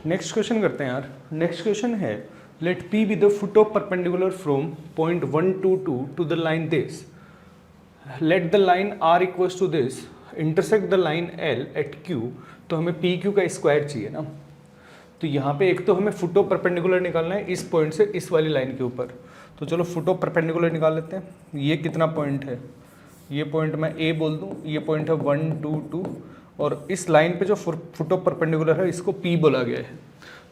Next question करते हैं यार। नेक्स्ट क्वेश्चन है let P be the foot of perpendicular from point 1 to 2 to the line this, let the line R equals to this intersect the line L at Q। तो हमें PQ का square चाहिए ना। तो यहाँ पे एक तो हमें फुट ऑफ परपेंडिकुलर निकालना है इस पॉइंट से इस वाली लाइन के ऊपर। तो चलो फुट ऑफ परपेंडिकुलर निकाल लेते हैं। ये कितना पॉइंट है, ये पॉइंट मैं A बोल दूँ, ये पॉइंट है 1 2 2 और इस लाइन पे जो फुट ऑफ परपेंडिकुलर है इसको P बोला गया है।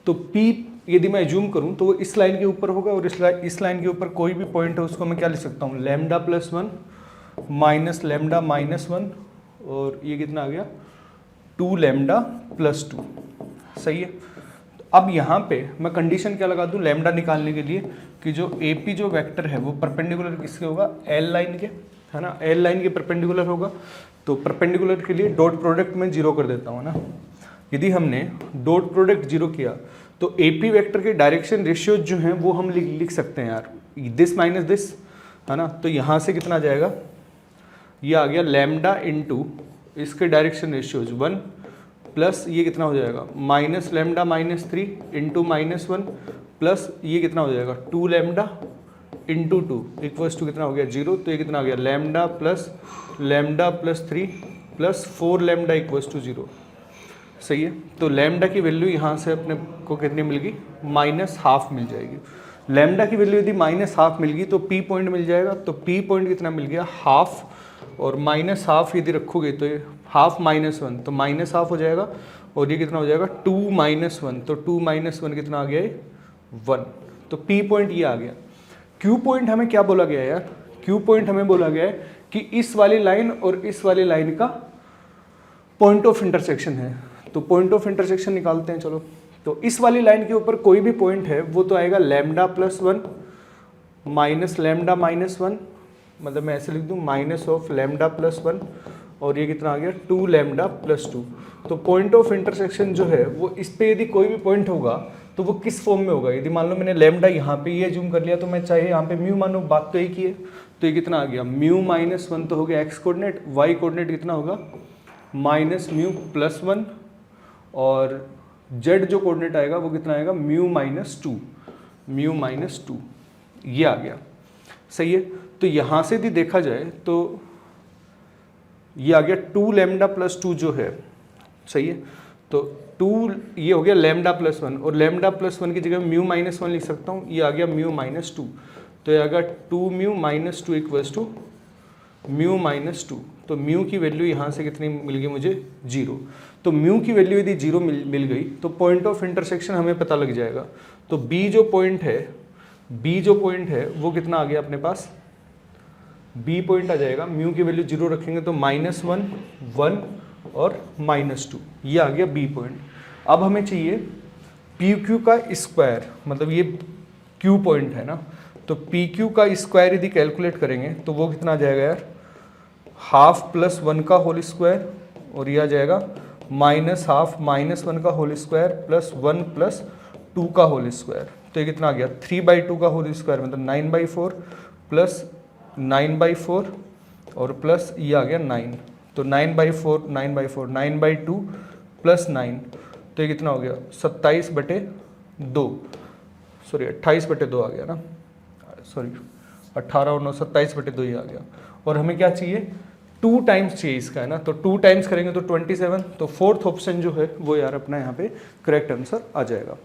तो P यदि मैं एज्यूम करूँ तो वो इस लाइन के ऊपर होगा और इस लाइन के ऊपर कोई भी पॉइंट है उसको मैं क्या लिख सकता हूँ, lambda plus 1 minus lambda minus 1 और ये कितना आ गया 2 लैम्डा प्लस 2। सही है। अब यहाँ पे मैं कंडीशन क्या लगा दूँ लैम्डा निकालने के लिए कि जो AP जो वेक्टर है वो परपेंडिकुलर किसके होगा, L लाइन के, है ना, L लाइन के परपेंडिकुलर होगा। तो परपेंडिकुलर के लिए डॉट प्रोडक्ट में 0 कर देता हूँ ना। यदि हमने डॉट प्रोडक्ट 0 किया तो AP वेक्टर के डायरेक्शन रेशियो जो हैं वो हम लिख सकते हैं यार, दिस माइनस दिस, है ना। तो यहाँ से कितना आ जाएगा, ये आ गया लैम्डा इंटू इसके डायरेक्शन रेशियोज 1 प्लस ये कितना हो जाएगा minus lambda minus 3 into minus 1 plus ये कितना हो जाएगा 2 लैम्डा इंटू 2 इक्वल्स टू कितना हो गया 0। तो ये कितना आ गया lambda plus 3 plus 4 lambda equals to 0। सही है। तो लैम्डा की वैल्यू यहाँ से अपने को कितनी मिल गई, -½ मिल जाएगी। लैम्डा की वैल्यू यदि -½ मिल गई तो P पॉइंट मिल जाएगा। तो P पॉइंट कितना मिल गया ½ और -½ यदि रखोगे तो ये ½ -1 तो -½ हो जाएगा और ये कितना हो जाएगा 2 - 1 तो 2 - 1 कितना आ गया ये 1। तो P पॉइंट ये आ गया। Q पॉइंट हमें क्या बोला गया है यार, Q पॉइंट हमें बोला गया है कि इस वाली लाइन और इस वाली लाइन का पॉइंट ऑफ इंटरसेक्शन है। तो पॉइंट ऑफ इंटरसेक्शन निकालते हैं चलो। तो इस वाली लाइन के ऊपर कोई भी पॉइंट है वो तो आएगा lambda plus 1 minus lambda minus 1, मतलब मैं ऐसे लिख दूं माइनस ऑफ लैम्डा प्लस 1 और ये कितना आ गया 2 लैम्डा प्लस 2। तो पॉइंट ऑफ इंटरसेक्शन जो है वो इस पे यदि कोई भी पॉइंट होगा तो वो किस फॉर्म में होगा। यदि मान लो मैंने लैम्डा यहाँ पे ये जूम कर लिया तो मैं चाहे यहाँ पे म्यू मानो, बात तो एक ही है। तो ये कितना आ गया μ-1 तो हो गया x कोऑर्डिनेट, y कोऑर्डिनेट कितना होगा -μ+1 और z जो कोऑर्डिनेट आएगा वो कितना आएगा μ-2 ये आ गया। सही है। तो यहाँ से यदि देखा जाए तो ये आ गया 2 लैम्डा प्लस 2 जो है। सही है। तो 2 ये हो गया लैम्डा प्लस 1 और लैम्डा प्लस 1 की जगह μ-1 लिख सकता हूँ, ये आ गया μ-2। तो ये आ गया 2μ-2 इक्वल्स टू μ-2। तो म्यू की वैल्यू यहाँ से कितनी मिल गई मुझे 0। तो म्यू की वैल्यू यदि 0 मिल गई तो पॉइंट ऑफ इंटरसेक्शन हमें पता लग जाएगा। तो B जो पॉइंट है वो कितना आ गया अपने पास, B पॉइंट आ जाएगा, म्यू की वैल्यू 0 रखेंगे तो -1 1 और -2 ये आ गया B पॉइंट। अब हमें चाहिए PQ का स्क्वायर, मतलब ये Q पॉइंट है ना। तो PQ का स्क्वायर यदि कैलकुलेट करेंगे तो वो कितना आ जाएगा यार, ½ + 1 का होल स्क्वायर और ये आ जाएगा -½ -1 का होल स्क्वायर प्लस 1 + 2 का होल स्क्वायर। तो ये कितना आ गया 3/2 का होल स्क्वायर मतलब 9/4 प्लस 9/4 और प्लस ये आ गया 9। तो 9/4 9/2 प्लस 9 तो ये कितना हो गया 27/2, सॉरी 28/2 आ गया ना, सॉरी 18 और 9 27/2 ही आ गया। और हमें क्या चाहिए 2 टाइम्स चाहिए इसका, है ना। तो 2 टाइम्स करेंगे तो 27। तो 4th ऑप्शन जो है वो यार अपना यहाँ पे करेक्ट आंसर आ जाएगा।